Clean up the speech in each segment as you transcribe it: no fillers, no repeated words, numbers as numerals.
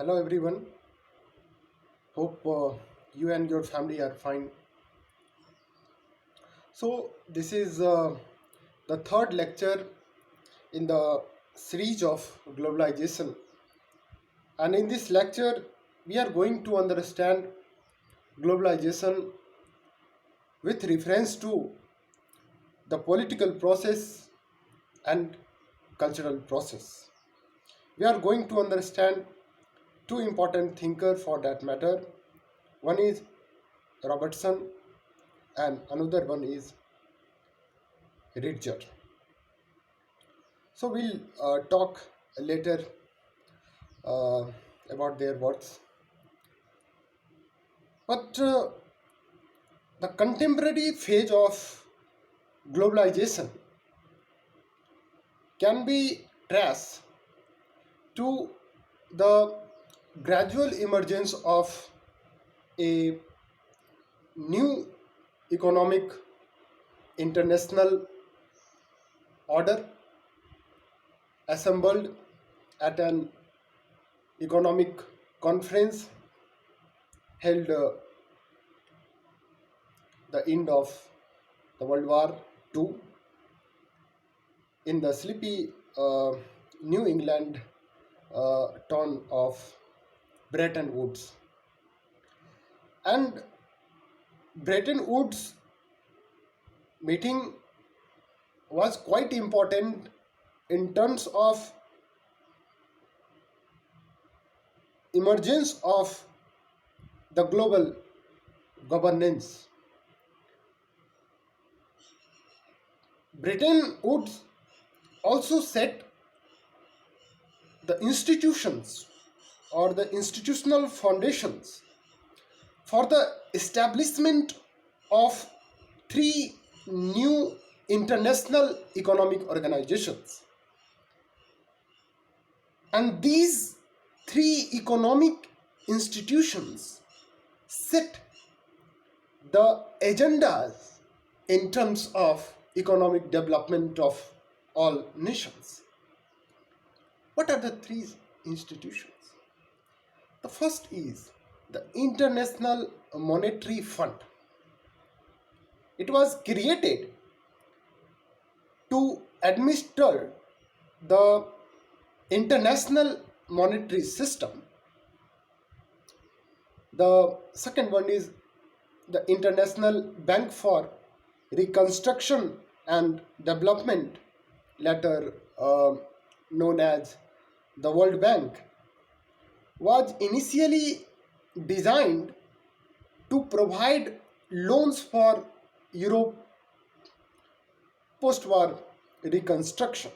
Hello everyone. Hope you and your family are fine. So this is the third lecture in the series of globalization, and in this lecture we are going to understand globalization with reference to the political process and cultural process. We are going to understand two important thinkers for that matter. One is Robertson and another one is Ridger. So we'll talk later uh, about their works. But the contemporary phase of globalization can be traced to the gradual emergence of a new economic international order assembled at an economic conference held the end of the World War II in the sleepy New England town of Bretton Woods. And Bretton Woods meeting was quite important in terms of emergence of the global governance. Bretton Woods also set the institutions or the institutional foundations for the establishment of three new international economic organizations. And these three economic institutions set the agendas in terms of economic development of all nations. What are the three institutions? The first is the International Monetary Fund. It was created to administer the international monetary system. The second one is the International Bank for Reconstruction and Development, later known as the World Bank, was initially designed to provide loans for Europe post-war reconstruction.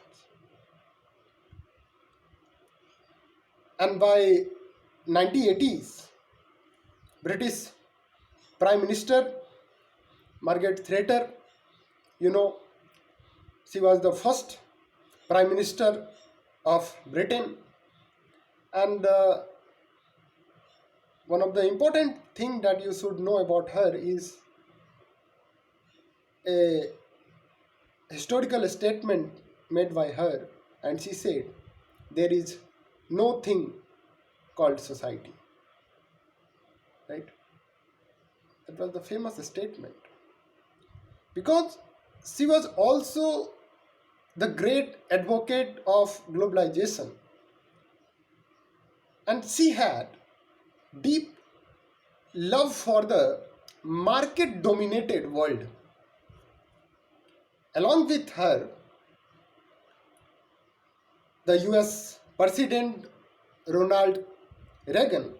And by 1980s, British Prime Minister Margaret Thatcher, you know, she was the first Prime Minister of Britain, and one of the important thing that you should know about her is a historical statement made by her, and she said there is no thing called society, right? That was the famous statement, because she was also the great advocate of globalization, and she had deep love for the market dominated world. Along with her, the US President Ronald Reagan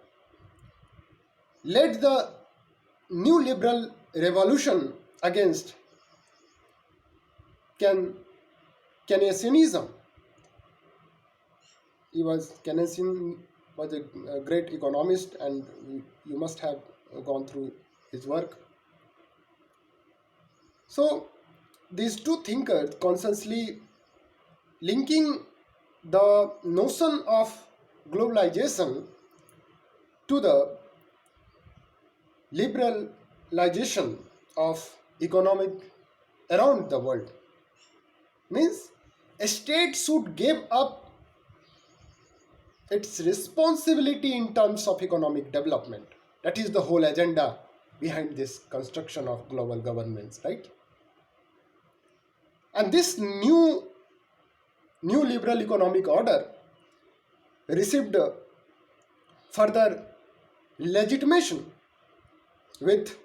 led the new liberal revolution against Keynesianism. Keynesian was a great economist, and you must have gone through his work. So these two thinkers constantly linking the notion of globalization to the liberalization of economic around the world, means a state should give up its responsibility in terms of economic development. That is the whole agenda behind this construction of global governance, right? And this new liberal economic order received further legitimation with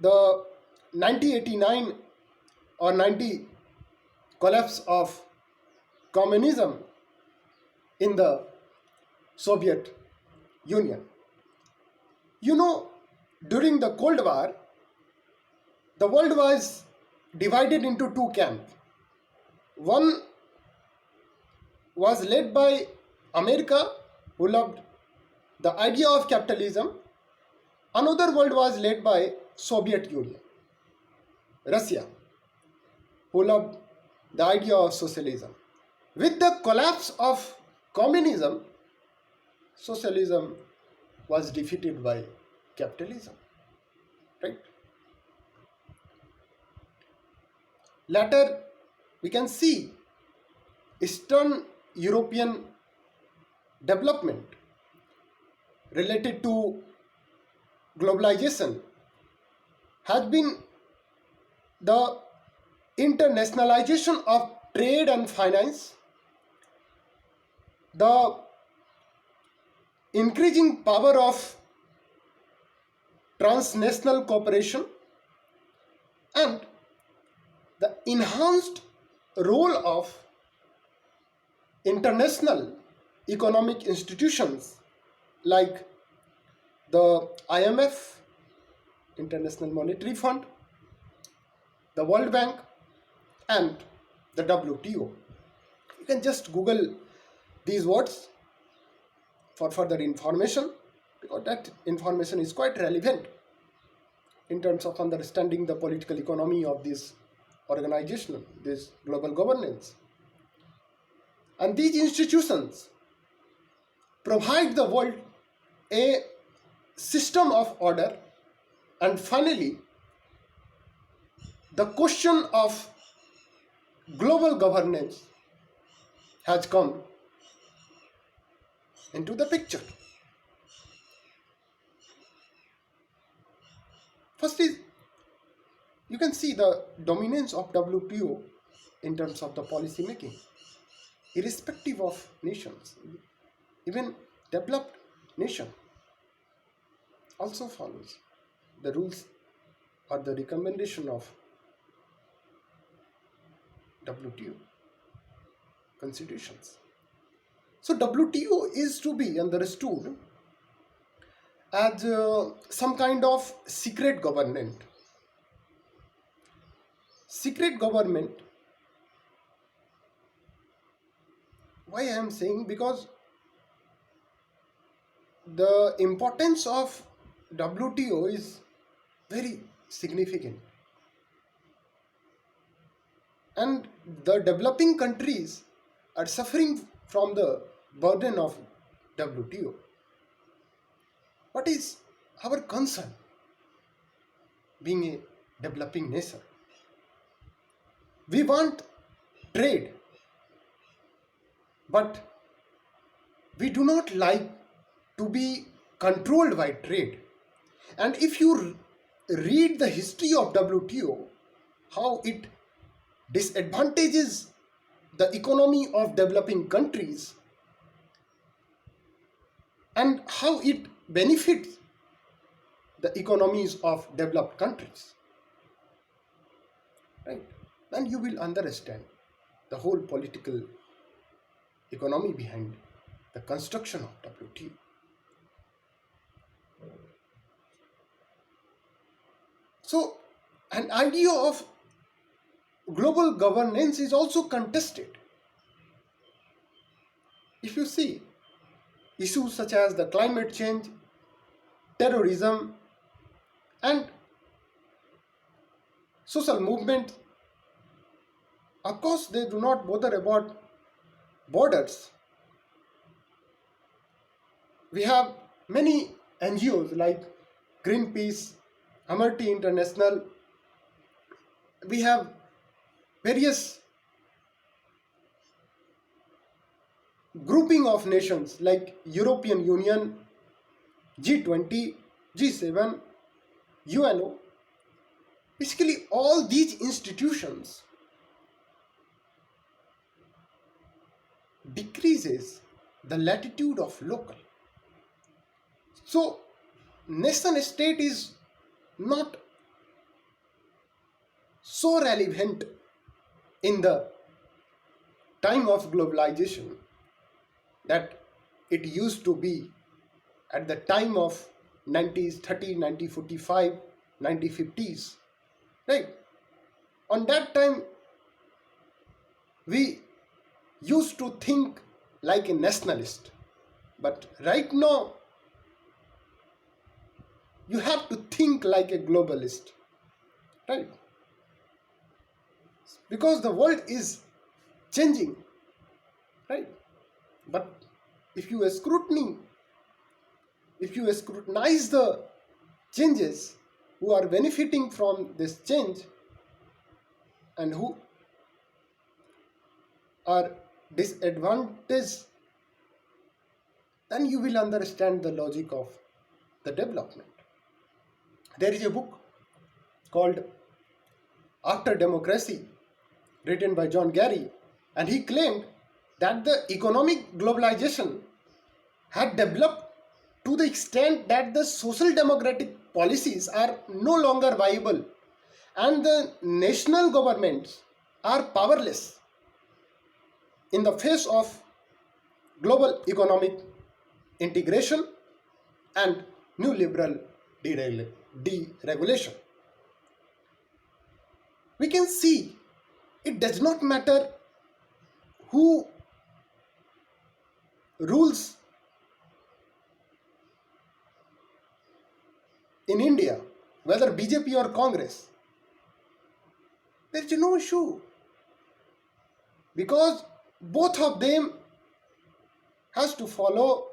the 1989 or 90 collapse of communism in the Soviet Union. You know, during the Cold War, the world was divided into two camps. One was led by America, who loved the idea of capitalism. Another world was led by Soviet Union, Russia, who loved the idea of socialism. With the collapse of communism, socialism was defeated by capitalism, right? Later, we can see Eastern European development related to globalization has been the internationalization of trade and finance, the increasing power of transnational cooperation, and the enhanced role of international economic institutions like the IMF, International Monetary Fund, the World Bank, and the WTO. You can just Google these words for further information, because that information is quite relevant in terms of understanding the political economy of this organization, this global governance. And these institutions provide the world a system of order. And finally, the question of global governance has come into the picture. First is, you can see the dominance of WTO in terms of the policy making, irrespective of nations. Even developed nation also follows the rules or the recommendation of WTO constitutions. So WTO is to be understood as some kind of secret government. Secret government, why I am saying, because the importance of WTO is very significant. And the developing countries are suffering from the burden of WTO. What is our concern being a developing nation? We want trade, but we do not like to be controlled by trade. And if you read the history of WTO, how it disadvantages the economy of developing countries and how it benefits the economies of developed countries, right? Then you will understand the whole political economy behind the construction of WTO. So, an idea of global governance is also contested. If you see, issues such as the climate change, terrorism, and social movement, of course, they do not bother about borders. We have many NGOs like Greenpeace, Amnesty International. We have various grouping of nations like European Union, G20, G7, UNO, basically all these institutions decreases the latitude of local. So nation state is not so relevant in the time of globalization that it used to be at the time of 90s 30 1945 1950s, right? On that time we used to think like a nationalist, but right now you have to think like a globalist, right? Because the world is changing, right? But if you scrutinize the changes, who are benefiting from this change and who are disadvantaged, then you will understand the logic of the development. There is a book called After Democracy, written by John Gary, and he claimed that the economic globalization had developed to the extent that the social democratic policies are no longer viable and the national governments are powerless in the face of global economic integration and new liberal deregulation. We can see it does not matter who rules in India, whether BJP or Congress. There is no issue because both of them has to follow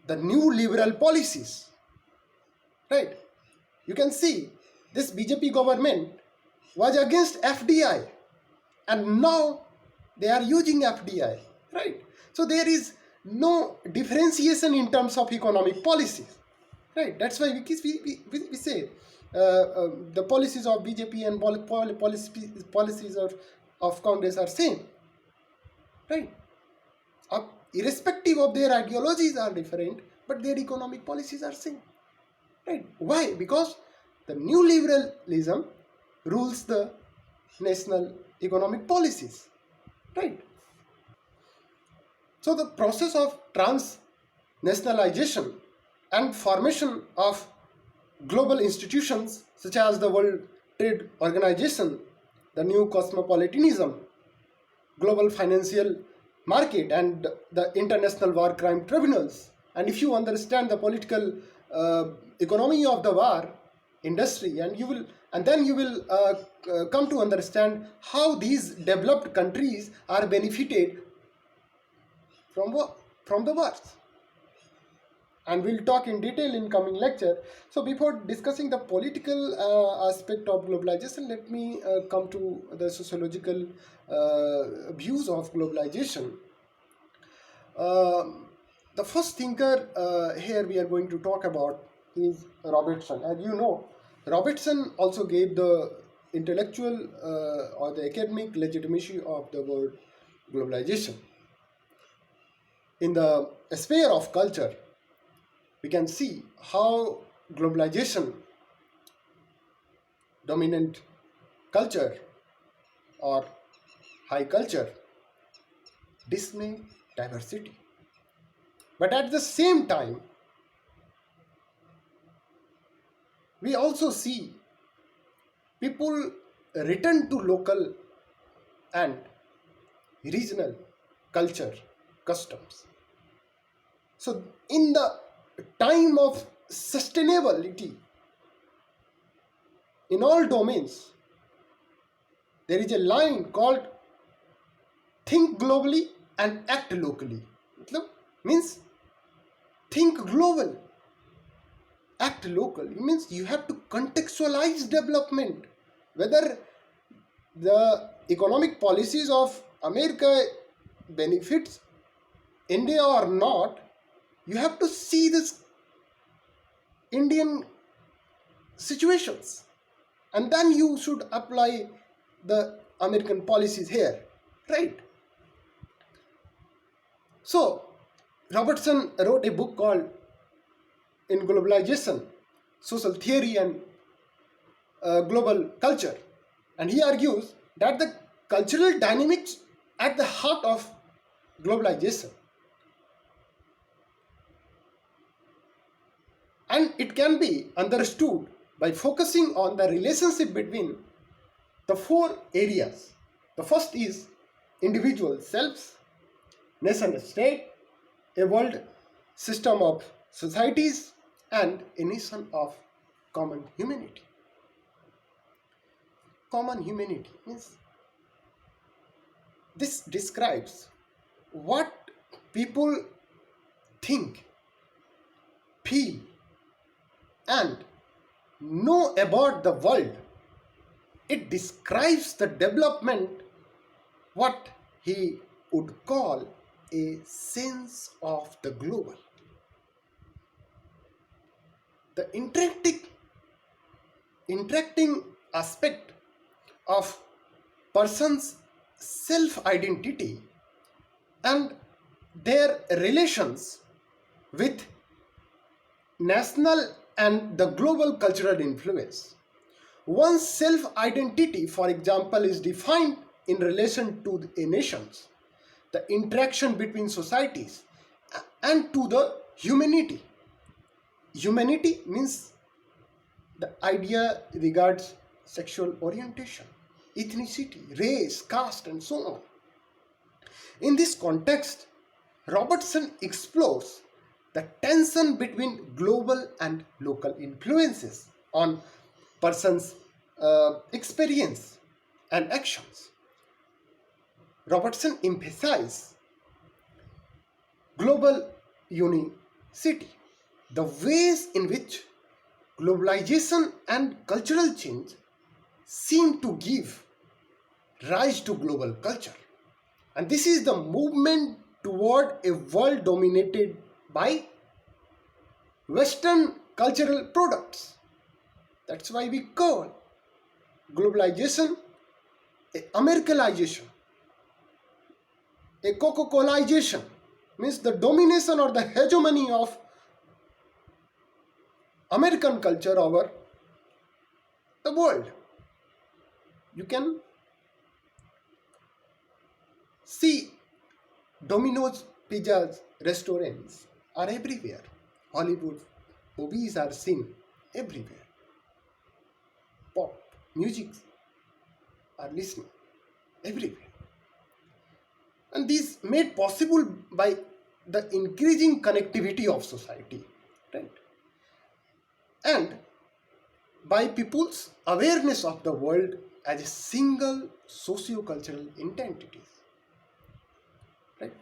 the new liberal policies, right? You can see this BJP government was against FDI and now they are using FDI, right? So there is no differentiation in terms of economic policies, right? That's why we say the policies of BJP and policies of Congress are same, right? Irrespective of their ideologies are different, but their economic policies are same, right? Why? Because the new liberalism rules the national economic policies, right? So the process of transnationalization and formation of global institutions such as the World Trade Organization, the new cosmopolitanism, global financial market, and the international war crime tribunals. And if you understand the political economy of the war industry, and then you will come to understand how these developed countries are benefited from the wars, and we'll talk in detail in coming lecture. So before discussing the political aspect of globalization, let me come to the sociological views of globalization. The first thinker here we are going to talk about is Robertson. As you know, Robertson also gave the intellectual or the academic legitimacy of the word globalization. In the sphere of culture, we can see how globalization, dominant culture or high culture, display diversity. But at the same time, we also see people return to local and regional culture, customs. So in the time of sustainability in all domains, there is a line called think globally and act locally. Means think global, act local. It means you have to contextualize development, whether the economic policies of America benefits India or not, you have to see this Indian situations, and then you should apply the American policies here, right? So Robertson wrote a book called In Globalization, Social Theory and Global Culture, and he argues that the cultural dynamics at the heart of globalization, and it can be understood by focusing on the relationship between the four areas. The first is individual selves, nation state, a world system of societies, and a nation of common humanity. Common humanity means this describes what people think, feel, and know about the world. It describes the development, what he would call a sense of the global. The interacting aspect of person's self-identity and their relations with national and the global cultural influence. One's self-identity, for example, is defined in relation to a nation's, the interaction between societies, and to the humanity. Humanity means the idea regards sexual orientation, ethnicity, race, caste, and so on. In this context, Robertson explores the tension between global and local influences on person's experience and actions. Robertson emphasizes global unicity, the ways in which globalization and cultural change seem to give rise to global culture. And this is the movement toward a world dominated by Western cultural products. That's why we call globalization a Americanization, a Coca-Colaization, means the domination or the hegemony of American culture over the world. You can see Domino's pizzas restaurants are everywhere. Hollywood movies are seen everywhere. Pop music are listening everywhere. And these made possible by the increasing connectivity of society, right? And by people's awareness of the world as a single socio-cultural identity, right?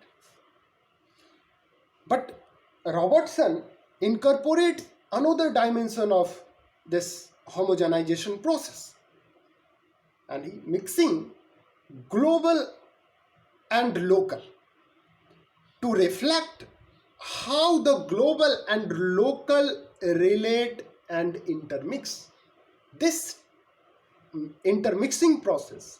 But Robertson incorporates another dimension of this homogenization process, and he mixing global and local to reflect how the global and local relate and intermix. This intermixing process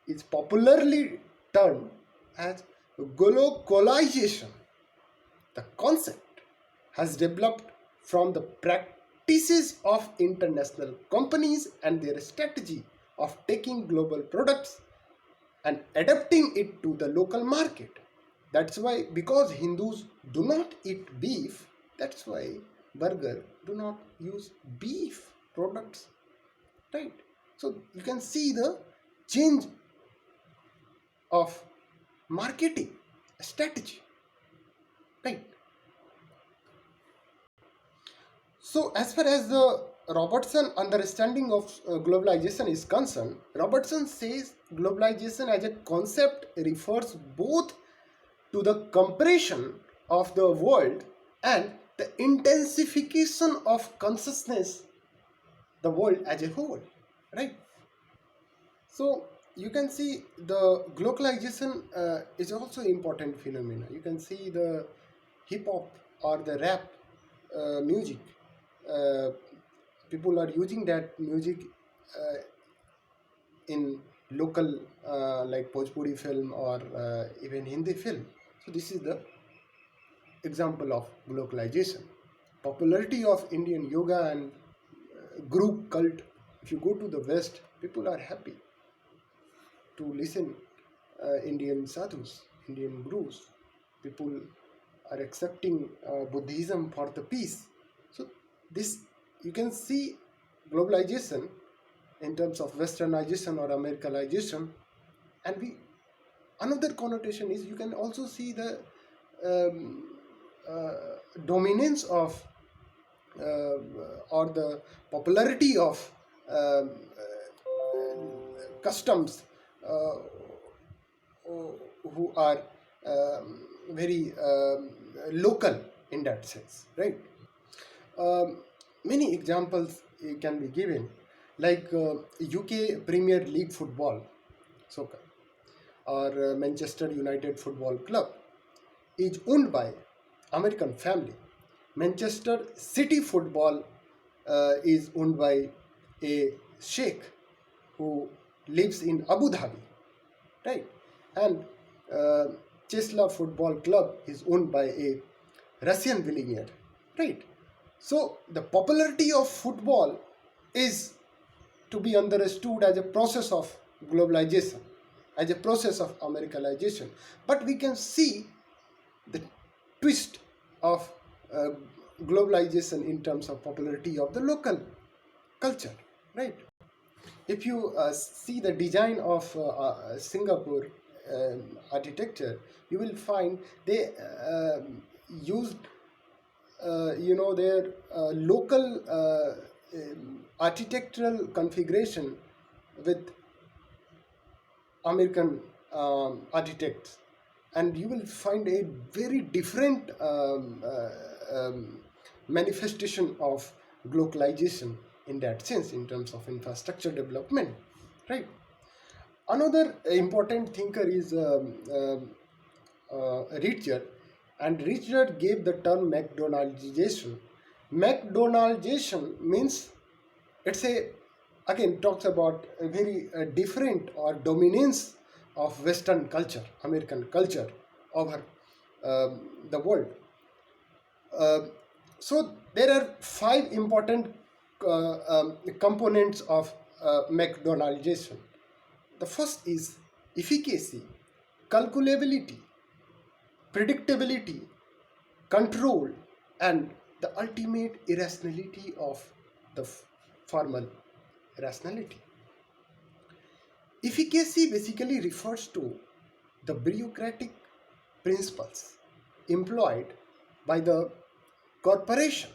is popularly termed as globalization. The concept has developed from the practices of international companies and their strategy of taking global products and adapting it to the local market. That's why, because Hindus do not eat beef, that's why burger do not use beef products, right? So you can see the change of marketing strategy, right? So as far as the Robertson understanding of globalization is concerned, Robertson says globalization as a concept refers both to the compression of the world and the intensification of consciousness, the world as a whole, right? So you can see the globalization is also important phenomena. You can see the hip hop or the rap music. uh, People are using that music uh, in local like Bhojpuri film or even Hindi film. So this is the example of globalization. Popularity of Indian yoga and group cult. If you go to the West, people are happy to listen Indian sadhus, Indian gurus. People are accepting Buddhism for the peace. So this, you can see globalization in terms of westernization or Americanization. And we, another connotation is, you can also see the um, uh, dominance of or the popularity of um, customs uh, who are very local in that sense, right? Um, Many examples can be given, like UK Premier League football, soccer, or Manchester United Football Club is owned by American family. Manchester City Football is owned by a sheikh who lives in Abu Dhabi, right? And uh, Chesla Football Club is owned by a Russian billionaire, right? So the popularity of football is to be understood as a process of globalization, as a process of Americanization. But we can see the twist of uh, globalization in terms of popularity of the local culture, right? If you see the design of Singapore architecture, you will find they used their local architectural configuration with American architects, and you will find a very different manifestation of globalization in that sense, in terms of infrastructure development, right? Another important thinker is Richard, and Richard gave the term McDonaldization. McDonaldization means, it's a, again, talks about a very different or dominance of Western culture, American culture over the world. Uh, so there are five important components of McDonaldization. The first is efficacy, calculability, predictability, control, and the ultimate irrationality of the formal rationality. Efficacy basically refers to the bureaucratic principles employed by the corporation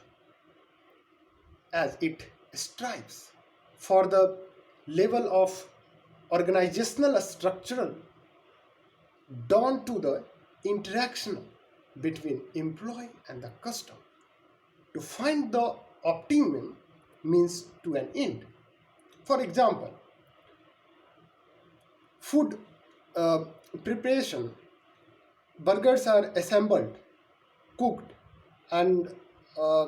as it strives for the level of organizational structural down to the interaction between employee and the customer. To find the optimum means to an end. For example, food uh, preparation, burgers are assembled, cooked, and uh,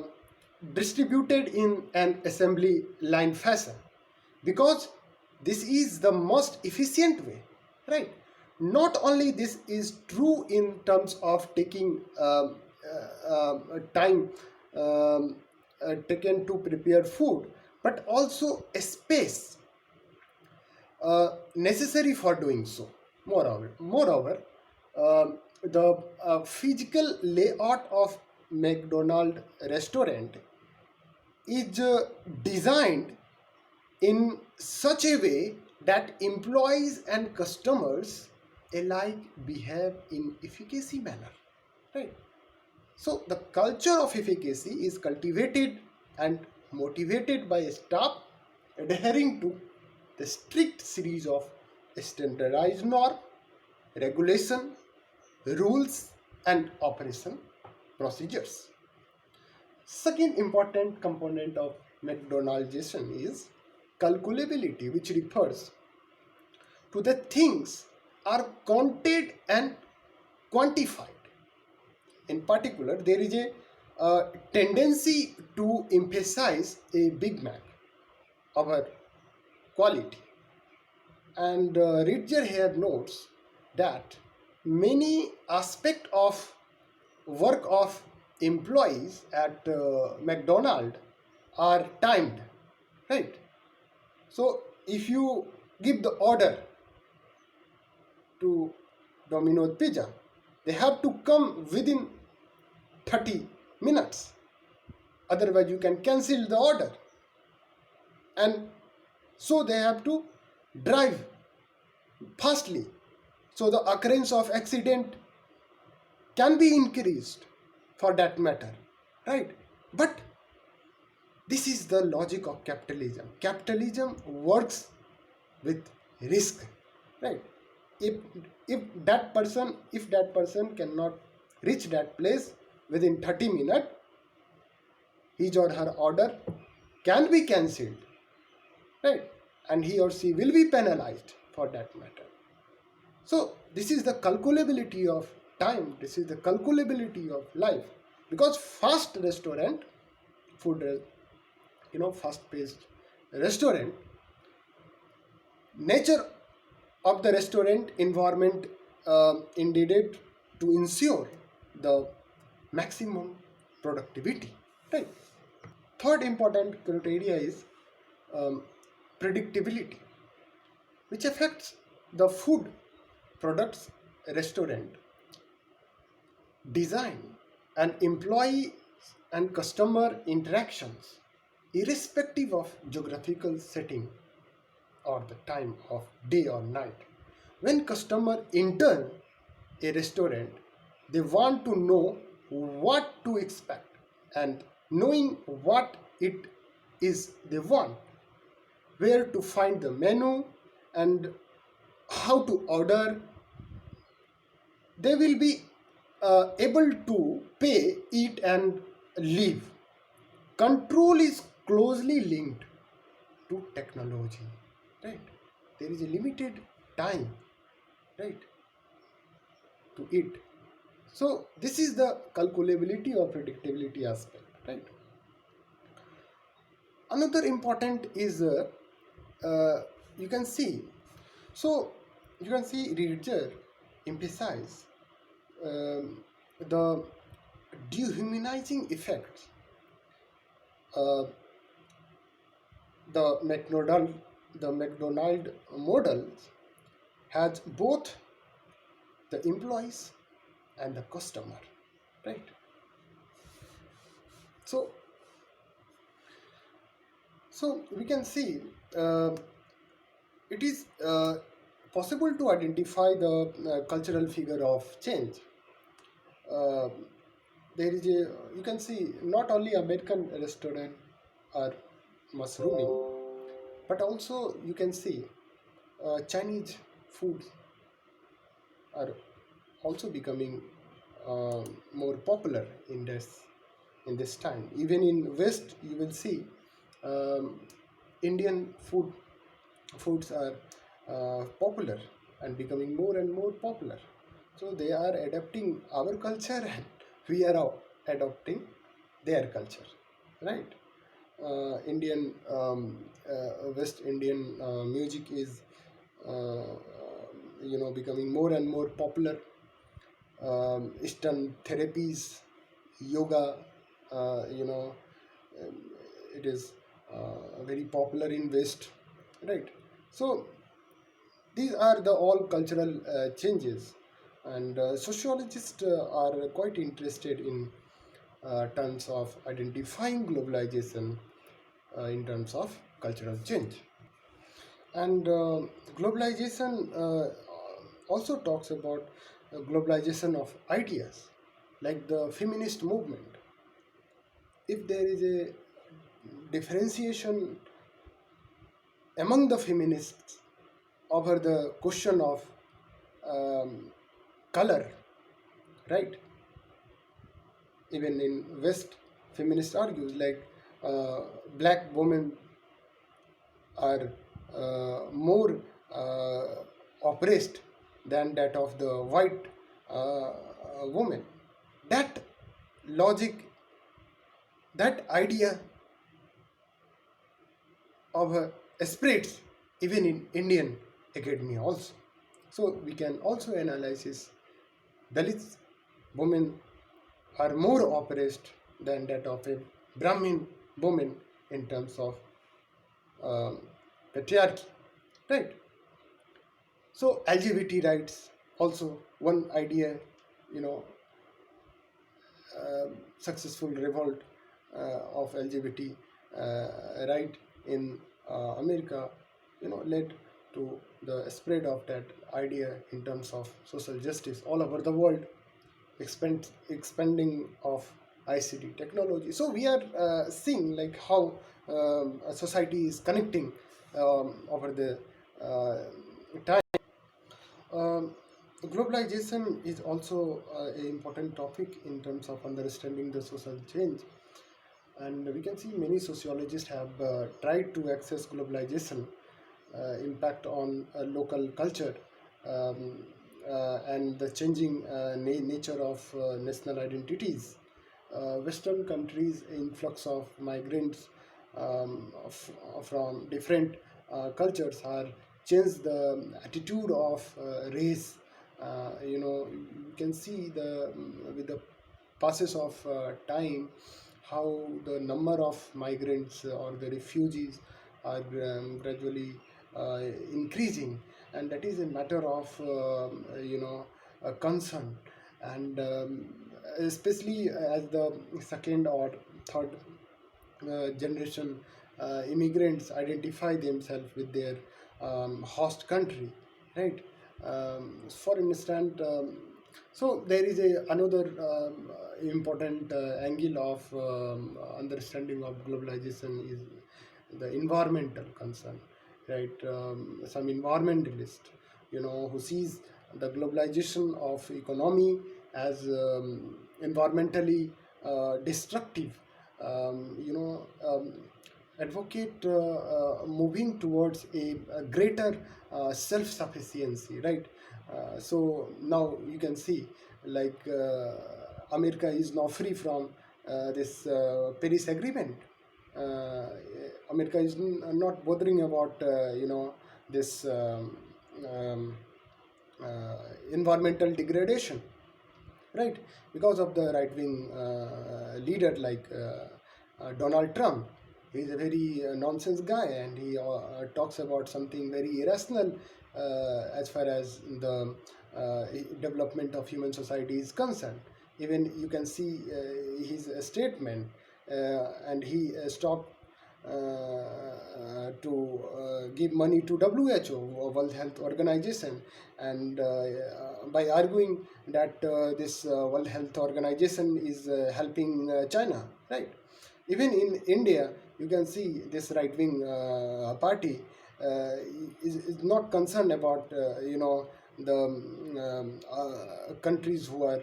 distributed in an assembly line fashion, because this is the most efficient way, right? Not only this is true in terms of taking time taken to prepare food, but also a space necessary for doing so. Moreover, the physical layout of McDonald restaurant is designed in such a way that employees and customers alike behave in efficacy manner, right? So the culture of efficacy is cultivated and motivated by staff adhering to the strict series of standardized norm, regulation, rules, and operation procedures. Second important component of McDonaldization is calculability, which refers to the things are counted and quantified. In particular, there is a tendency to emphasize a Big Mac over quality. And Ridger here notes that many aspects of work of employees at McDonald's are timed, right? So if you give the order to Domino's Pizza, they have to come within 30 minutes. Otherwise, you can cancel the order. And so they have to drive fastly. So the occurrence of accident can be increased for that matter, right? But this is the logic of capitalism. Capitalism works with risk, right? if if that person cannot reach that place within 30 minutes, his or her order can be cancelled, right? And he or she will be penalized for that matter. So this is the calculability of time, this is the calculability of life. Because fast restaurant food, fast paced restaurant, nature of the restaurant environment intended to ensure the maximum productivity, right? Third important criteria is um, predictability, which affects the food products restaurant design and employee and customer interactions, irrespective of geographical setting or the time of day or night. When customer enter a restaurant, they want to know what to expect, and knowing what it is they want, where to find the menu, and how to order, they will be able to pay, eat, and live. Control is closely linked to technology, right? There is a limited time, right, to eat. So this is the calculability or predictability aspect, right? Another important is you can see. So you can see Ridger emphasize the dehumanizing effects. Uh, the McDonald model has both the employees and the customer, right? So we can see it is possible to identify the cultural figure of change. Uh, there is a, you can see not only American restaurant are mushrooming, but also you can see Chinese foods are also becoming more popular in this time. Even in West, you will see um, Indian foods are popular and becoming more and more popular. So they are adapting our culture, and we are adopting their culture, right? Indian West Indian music is becoming more and more popular. Eastern therapies, yoga, you know, um, it is very popular in West, right? So these are the all cultural changes, and sociologists are quite interested in terms of identifying globalization in terms of cultural change. And globalization also talks about globalization of ideas, like the feminist movement. If there is a differentiation among the feminists over the question of um, color, right? Even in West, feminists argues like black women are more oppressed than that of the white woman. That logic, that idea of spreads even in Indian academia also. So we can also analyze this. Dalits women are more oppressed than that of a Brahmin woman in terms of um, patriarchy, right? So LGBT rights also one idea, you know, successful revolt of LGBT right in America, led to the spread of that idea in terms of social justice all over the world, expanding of ICT technology. So we are seeing like how a society is connecting over the uh, time. Um, Globalization is also an important topic in terms of understanding the social change, and we can see many sociologists have tried to access globalization impact on local culture, um, and the changing nature of national identities. Western countries' influx of migrants from different cultures are changed the attitude of race. You can see the with the passes of time how the number of migrants or the refugees are gradually uh, increasing, and that is a matter of a concern, and especially as the second or third generation immigrants identify themselves with their host country, right? For instance, so there is another important angle of understanding of globalization is the environmental concern, right? Some environmentalist, who sees the globalization of economy as environmentally destructive, advocate moving towards a greater self-sufficiency, right? So now you can see like America is now free from this Paris Agreement. uh, America is not bothering about this um, environmental degradation, right? Because of the right wing leader like Donald Trump. He's a very nonsense guy, and he talks about something very irrational as far as the development of human society is concerned. Even you can see his statement, and he stopped to give money to WHO, World Health Organization, and by arguing that this World Health Organization is helping China, right? Even in India, you can see this right-wing party is not concerned about the countries who are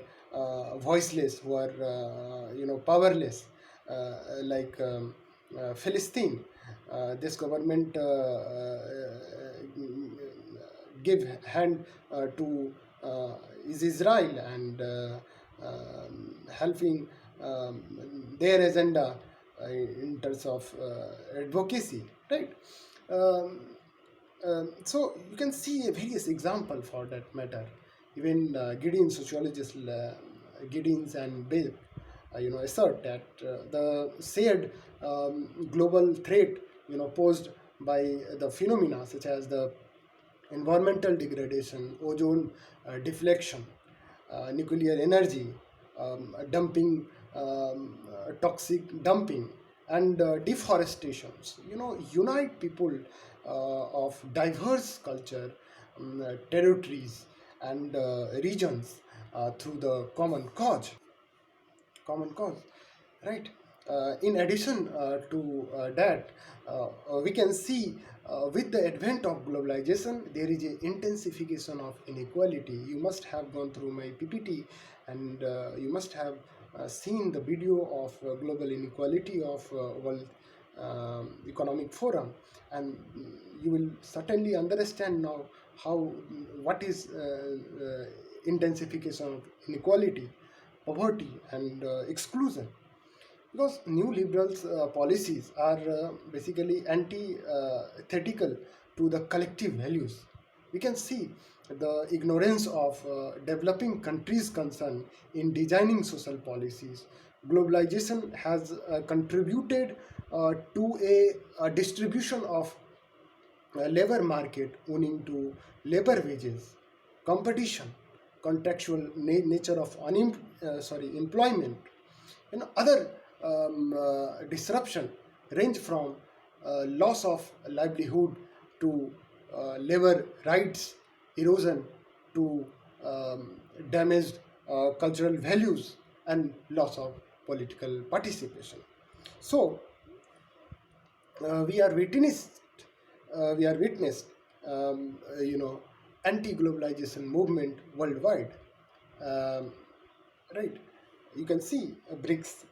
voiceless, who are powerless, like Philistine. This government give hand to is Israel, and helping their agenda in terms of advocacy, right? Um, so you can see a various example for that matter. Even Gideon sociologists, Gideons and Bill, assert that the shared global threat, posed by the phenomena such as the environmental degradation, ozone deflection, nuclear energy, dumping, toxic dumping, and deforestations. Unite people of diverse culture, territories, and regions through the common cause, right? In addition to that, we can see with the advent of globalization, there is an intensification of inequality. You must have gone through my PPT, and you must have seen the video of global inequality of World Economic Forum, and you will certainly understand now how what is intensification of inequality, poverty, and exclusion. Because new liberals policies are basically antithetical to the collective values. We can see the ignorance of developing countries concerned in designing social policies. Globalization has contributed to a distribution of labor market owing to labor wages, competition, contractual nature of employment, and other disruption range from loss of livelihood to labor rights erosion to damaged cultural values and loss of political participation. So we are witnessed you know anti-globalization movement worldwide, um, right? You can see BRICS,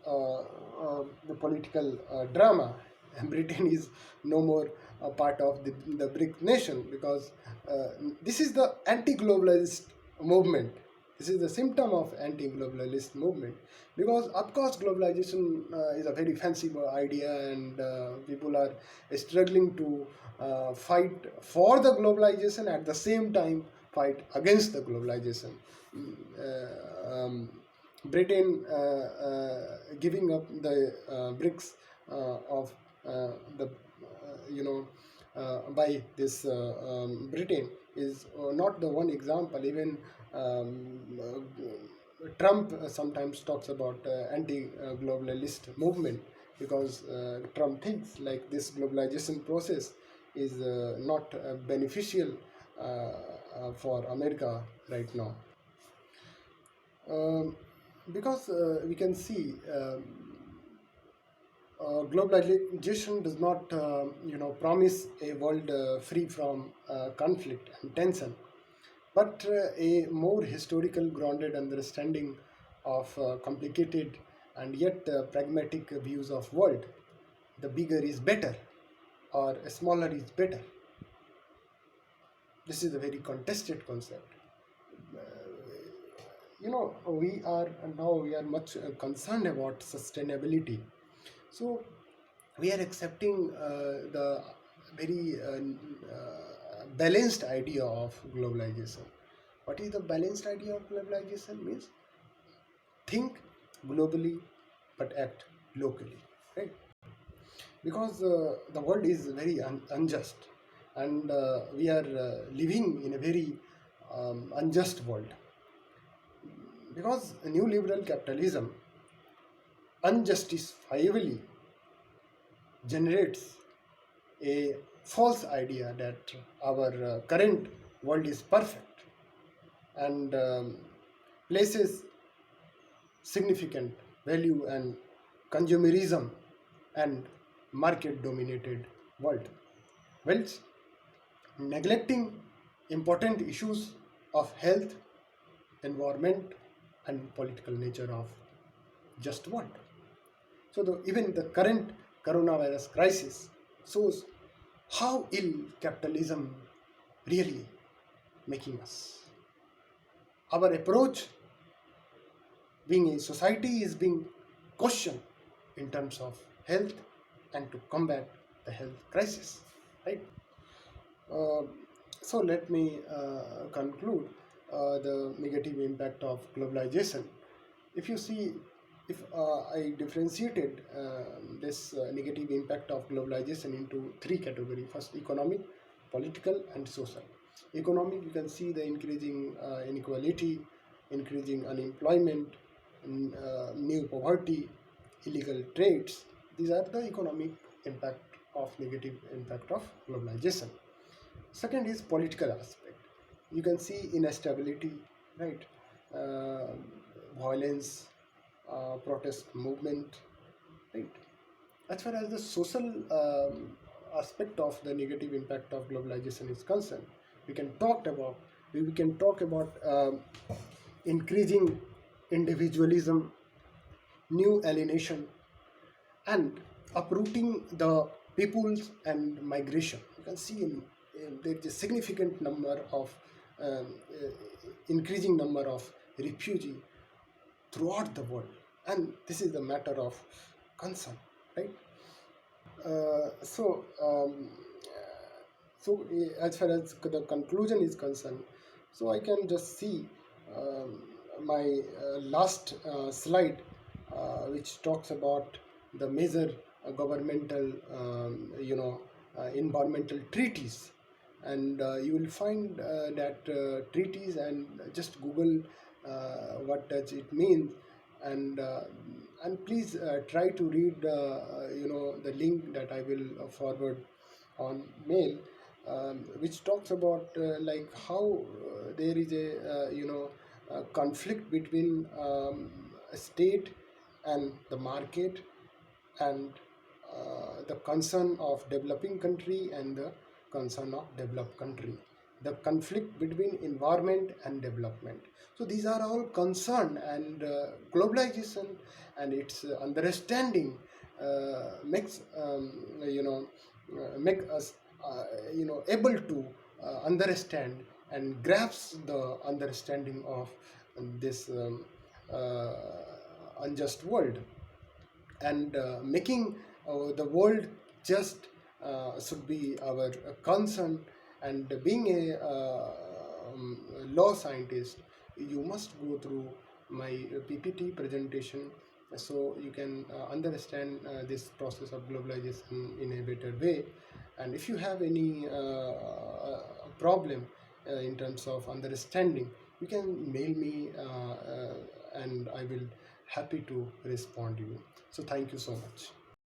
the political drama. And Britain is no more a part of the BRIC nation because uh, this is the anti-globalist movement. This is the symptom of anti-globalist movement because of course globalization is a very fancy idea, and people are struggling to fight for the globalization, at the same time fight against the globalization. Mm, Britain giving up the BRICS of the by this Britain is not the one example. Even Trump sometimes talks about anti-globalist movement because Trump thinks like this globalization process is not beneficial for America right now. Um, because we can see globalization does not promise a world free from conflict and tension, but a more historical grounded understanding of complicated and yet pragmatic views of world. The bigger is better or smaller is better. This is a very contested concept. We are much concerned about sustainability. So we are accepting the very balanced idea of globalization. What is the balanced idea of globalization? Means think globally but act locally, right? Because the world is very unjust, and we are living in a very unjust world because neoliberal capitalism unjustifiably generates a false idea that our current world is perfect, and places significant value and consumerism and market dominated world, whilst neglecting important issues of health, environment, and political nature of just world. So even the current coronavirus crisis shows how ill capitalism really making us. Our approach being a society is being questioned in terms of health and to combat the health crisis, right? Uh, so let me conclude the negative impact of globalization. If you see, if I differentiated this negative impact of globalization into three categories: first, economic, political, and social. Economic, you can see the increasing inequality, increasing unemployment, new poverty, illegal trades. These are the economic impact of negative impact of globalization. Second is political aspect. You can see instability, right? Uh, Violence, protest movement, right? As far as the social aspect of the negative impact of globalization is concerned, we can talk about increasing individualism, new alienation, and uprooting the peoples and migration. You can see in there is a significant number of increasing number of refugee throughout the world, and this is a matter of concern, right? As far as the conclusion is concerned, so I can just see um, my last slide, which talks about the major governmental, environmental treaties, and you will find that treaties, and just Google what does it mean, and please try to read the link that I will forward on mail, which talks about like how there is a conflict between a state and the market, and the concern of developing country and the concern of developed country, the conflict between environment and development. So these are all concern, and globalization and its understanding makes make us able to understand and grasp the understanding of this uh, unjust world, and making the world just should be our concern. And being a law scientist, you must go through my PPT presentation, so you can understand this process of globalization in a better way. And if you have any problem in terms of understanding, you can mail me, and I will happy to respond to you. So thank you so much.